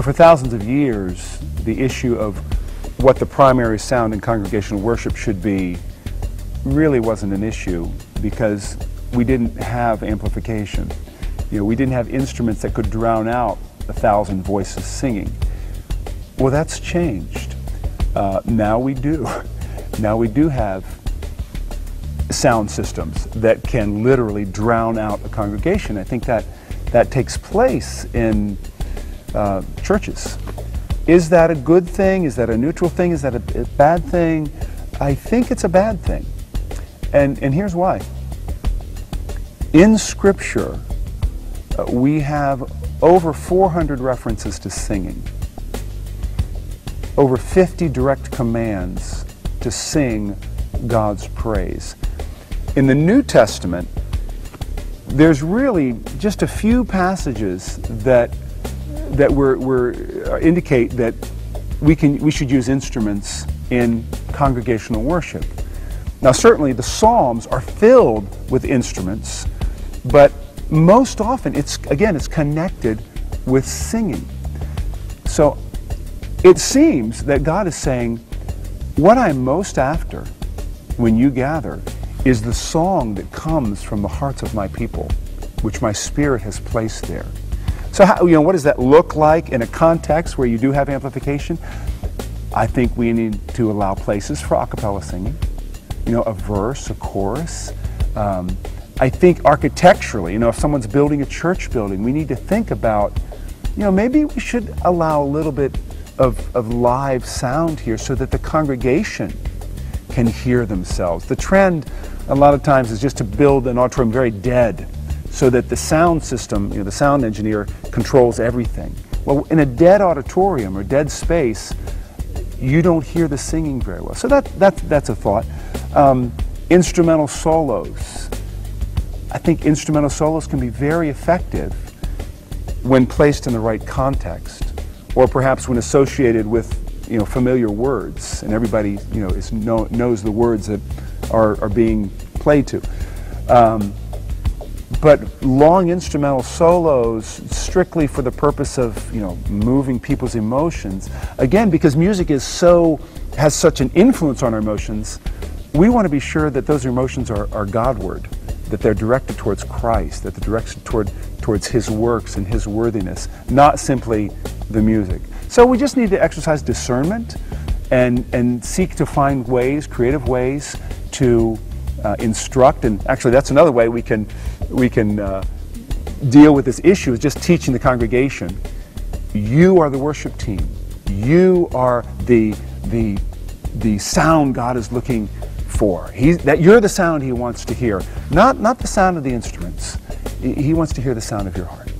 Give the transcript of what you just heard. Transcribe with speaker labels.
Speaker 1: For thousands of years, the issue of what the primary sound in congregational worship should be really wasn't an issue because we didn't have amplification. We didn't have instruments that could drown out 1,000 voices singing. Well, that's changed. Now we do. Now we do have sound systems that can literally drown out a congregation. I think that takes place in churches. Is that a good thing? Is that a neutral thing? Is that a bad thing? I think it's a bad thing. And here's why. In Scripture, we have over 400 references to singing, over 50 direct commands to sing God's praise. In the New Testament, there's really just a few passages that indicate that we should use instruments in congregational worship. Now, certainly the Psalms are filled with instruments, but most often it's connected with singing. So it seems that God is saying, what I'm most after when you gather is the song that comes from the hearts of my people, which my Spirit has placed there. So what does that look like in a context where you do have amplification? I think we need to allow places for a cappella singing, a verse, a chorus. I think architecturally, if someone's building a church building, we need to think about, maybe we should allow a little bit of live sound here so that the congregation can hear themselves. The trend a lot of times is just to build an auditorium very dead so that the sound system, the sound engineer controls everything. Well, in a dead auditorium or dead space, you don't hear the singing very well. So that's a thought. Instrumental solos. I think instrumental solos can be very effective when placed in the right context, or perhaps when associated with familiar words, and everybody knows the words that are being played to. But long instrumental solos, strictly for the purpose of moving people's emotions, again, because music has such an influence on our emotions, we want to be sure that those emotions are Godward, that they're directed towards Christ, that they're directed towards His works and His worthiness, not simply the music. So we just need to exercise discernment and seek to find ways, creative ways, to instruct. And actually, that's another way we can deal with this issue, is just teaching the congregation. You are the worship team. You are the sound God is looking for. That you're the sound He wants to hear, not the sound of the instruments. He wants to hear the sound of your heart.